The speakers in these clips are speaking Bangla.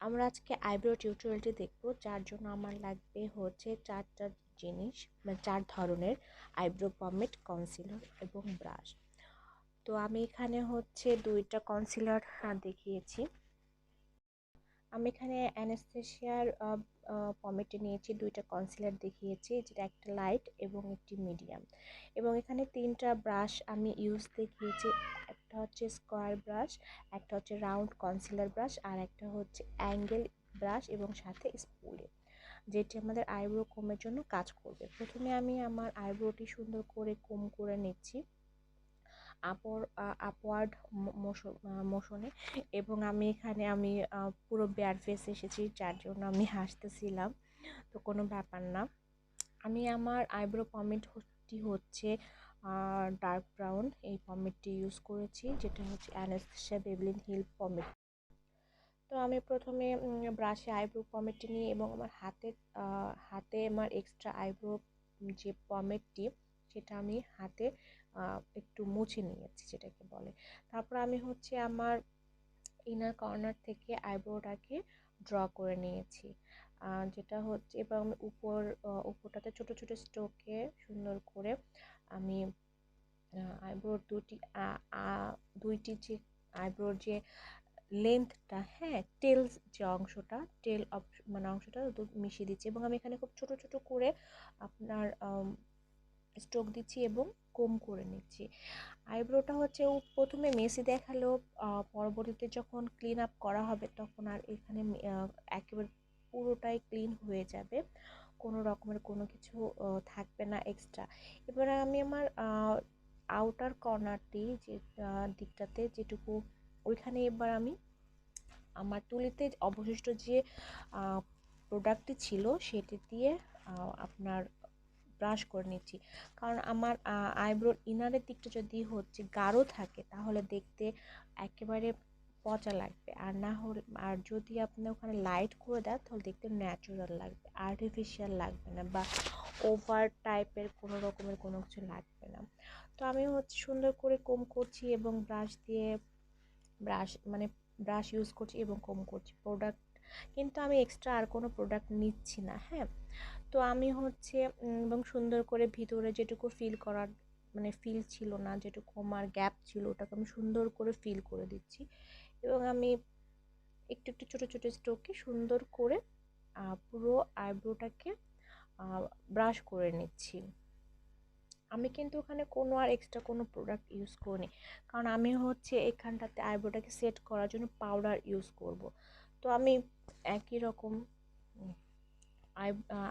আমরা আজকে আইব্রো টিউটোরিয়ালটি দেখব, যার জন্য আমার লাগবে হচ্ছে চারটা জিনিস, মানে চার ধরনের আইব্রো পমেড, কনসিলার এবং ব্রাশ। তো আমি এখানে হচ্ছে দুইটা কনসিলার দেখিয়েছি। আমি এখানে অ্যানাস্তেশিয়ার পমেডে নিয়েছি, দুইটা কনসিলার দেখিয়েছি, যেটা একটা লাইট এবং একটি মিডিয়াম। এবং এখানে তিনটা ব্রাশ আমি ইউজ দেখিয়েছি। একটা হচ্ছে স্কোয়ার ব্রাশ, একটা হচ্ছে রাউন্ড কনসিলার ব্রাশ, আর একটা হচ্ছে অ্যাঙ্গেল ব্রাশ এবং সাথে স্পুলে, যেটি আমাদের আইব্রো কমের জন্য কাজ করবে। প্রথমে আমি আমার আইব্রোটি সুন্দর করে কম করে নিচ্ছি আপওয়ার্ড মোশনে। এবং আমি এখানে পুরো বেয়ার ফেস এসেছি, যার জন্য আমি হাসতেছিলাম, তো কোনো ব্যাপার না। আমি আমার আইব্রো পমেডটি হচ্ছে ডার্ক ব্রাউন এই পমেডটি ইউজ করেছি, যেটা হচ্ছে অ্যানাস্তেশিয়া বেবলিন হিল পমেড। তো আমি প্রথমে ব্রাশে আইব্রো পমেডটি নিয়ে এবং আমার হাতে আমার এক্সট্রা আইব্রো যে পমেডটি, সেটা আমি হাতে একটু মুছে নিয়েছি, যেটাকে বলে। তারপর আমি হচ্ছে আমার ইনার কর্নার থেকে আইব্রোটাকে ড্র করে নিয়েছি, যেটা হচ্ছে, এবং আমি উপরটাতে ছোট ছোট স্ট্রোকে সুন্দর করে আমি আইব্রোর দুইটি যে আইব্রোর যে লেন্থটা, হ্যাঁ, টেলস যে অংশটা, মানে অংশটা মিশিয়ে দিচ্ছি। এবং আমি এখানে খুব ছোট ছোট করে আপনার স্ট্রোক দিচ্ছি এবং কম করে নিচ্ছি। আইব্রোটা হচ্ছে প্রথমে মেসি দেখালেও পরবর্তীতে যখন ক্লিন আপ করা হবে তখন আর এখানে একেবারে পুরোটাই ক্লিন হয়ে যাবে, কোনো রকমের কোনো কিছু থাকবে না এক্সট্রা। এবার আমি আমার আউটার কর্নারটি যে দিকটাতে যেটুকু, ওইখানে এবার আমি আমার তুলিতে অবশিষ্ট যে প্রোডাক্টটি ছিল সেটি দিয়ে আপনার ব্রাশ করে নিচ্ছি। কারণ আমার আইব্রোর ইনারের দিকটা যদি হচ্ছে গাঢ় থাকে তাহলে দেখতে একেবারে পচা লাগবে, আর না হলে, আর যদি আপনি ওখানে লাইট করে দেন তাহলে দেখতে ন্যাচারাল লাগবে, আর্টিফিশিয়াল লাগবে না, বা ওভার টাইপের কোনো রকমের কোনো কিছু লাগবে না। তো আমি হচ্ছে সুন্দর করে কম করছি এবং ব্রাশ ইউজ করছি এবং কম করছি। প্রোডাক্ট কিন্তু আমি এক্সট্রা আর কোনো প্রোডাক্ট নিচ্ছি না, হ্যাঁ। তো আমি হচ্ছে এবং সুন্দর করে ভিতরে যেটুকু ফিল ছিল না, যেটুকু আমার গ্যাপ ছিল, ওটাকে আমি সুন্দর করে ফিল করে দিচ্ছি। এবং আমি একটু একটু ছোটো ছোটো স্ট্রোকে সুন্দর করে পুরো আইব্রোটাকে ব্রাশ করে নিচ্ছি। আমি কিন্তু ওখানে কোনো আর এক্সট্রা কোনো প্রোডাক্ট ইউজ করিনি, কারণ আমি হচ্ছে এখানটাতে আইব্রোটাকে সেট করার জন্য পাউডার ইউজ করব। তো আমি একই রকম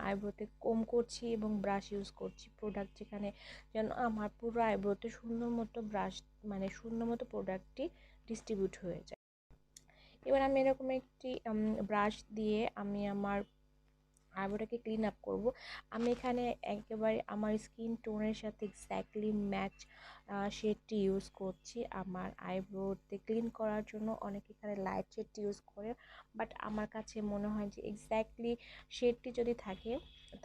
আইব্রোতে কম করছি এবং ব্রাশ ইউজ করছি প্রোডাক্ট, যেখানে যেন আমার পুরো আইব্রোতে সুন্দর মতো সুন্দর মতো প্রোডাক্টটি ডিস্ট্রিবিউট হয়ে যায়। এবার আমি এরকম একটি ব্রাশ দিয়ে আমি আমার আইব্রোটাকে ক্লিন আপ করব। আমি এখানে একেবারে আমার স্কিন টোনের সাথে এক্স্যাক্টলি ম্যাচ শেডটি ইউজ করছি আমার আইব্রোতে ক্লিন করার জন্য। অনেকে এখানে লাইট শেডটি ইউজ করে, বাট আমার কাছে মনে হয় যে এক্স্যাক্টলি শেডটি যদি থাকে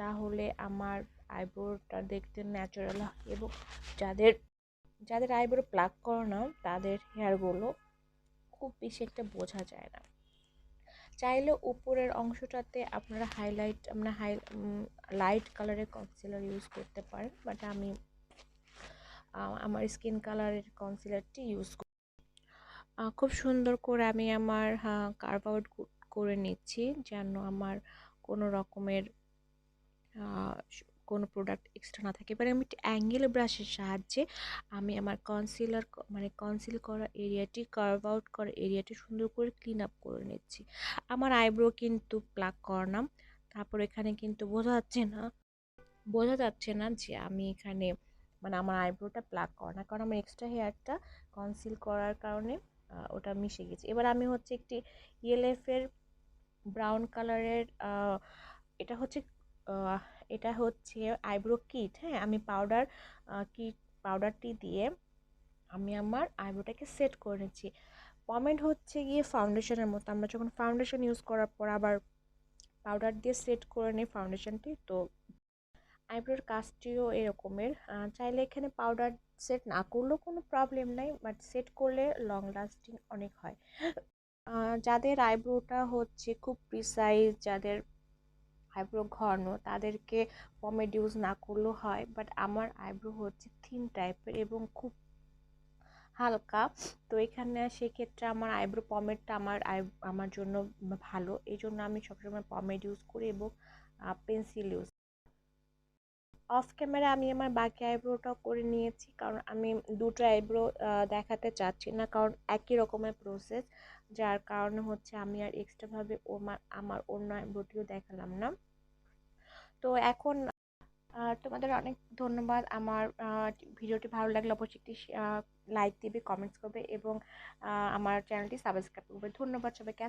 তাহলে আমার আইব্রোটা দেখতে ন্যাচারাল হয়, এবং যাদের যাদের আইব্রো প্লাক করে না তাদের হেয়ারগুলো খুব বেশি একটা বোঝা যায় না। চাইলে উপরের অংশটাতে আপনারা লাইট কালারের কনসিলার ইউজ করতে পারেন, বাট আমি আমার স্কিন কালারের কনসিলারটি ইউজ করি। খুব সুন্দর করে আমি আমার কার্ভ আউট করে নিচ্ছি, যেন আমার কোনো রকমের কোনো প্রোডাক্ট এক্সট্রা না থাকে। এবারে আমি একটি অ্যাঙ্গেল ব্রাশের সাহায্যে আমি আমার কনসিল করা এরিয়াটি, কার্ভ আউট করা এরিয়াটি সুন্দর করে ক্লিন আপ করে নিচ্ছি। আমার আইব্রো কিন্তু প্লাক করানো, তারপর এখানে কিন্তু বোঝা যাচ্ছে না যে আমি এখানে আমার আইব্রোটা প্লাক করা না, কারণ আমার এক্সট্রা হেয়ারটা কনসিল করার কারণে ওটা মিশে গেছে। এবার আমি হচ্ছে একটি ইএলএফের ব্রাউন কালারের এটা হচ্ছে এটা হচ্ছে আইব্রো কিট, হ্যাঁ। আমি পাউডারটি দিয়ে আমি আমার আইব্রোটাকে সেট করে নিচ্ছি। পমেড হচ্ছে গিয়ে ফাউন্ডেশনের মতো, আমরা যখন ফাউন্ডেশন ইউজ করার পর আবার পাউডার দিয়ে সেট করে নিই ফাউন্ডেশনটি, তো আইব্রোর কাজটিও এরকমের। চাইলে এখানে পাউডার সেট না করলেও কোনো প্রবলেম নাই, বাট সেট করলে লং লাস্টিং অনেক হয়। যাদের আইব্রোটা হচ্ছে খুব প্রিসাইজ, যাদের আইব্রো ঘন, তাদেরকে পমেড ইউজ না করলেও হয়। বাট আমার আইব্রো হচ্ছে থিন টাইপের এবং খুব হালকা, তো এখানে সেক্ষেত্রে আমার আইব্রো পমেডটা আমার জন্য ভালো। এই জন্য আমি সবসময় পমেড ইউজ করি এবং পেন্সিল ইউজ। অফ ক্যামেরা আমি আমার বাকি আইব্রোটাও করে নিয়েছি, কারণ আমি দুটো আইব্রো দেখাতে চাচ্ছি না, কারণ একই রকমের প্রসেস, যার কারণে হচ্ছে আমি আর এক্সট্রাভাবে আমার অন্য আইব্রোটিও দেখালাম না। তো এখন তোমাদের অনেক ধন্যবাদ। আমার ভিডিওটি ভালো লাগলে অবশ্যই একটি লাইক দিবে, কমেন্টস করবে এবং আমার চ্যানেলটি সাবস্ক্রাইব করবে। ধন্যবাদ সবাইকে।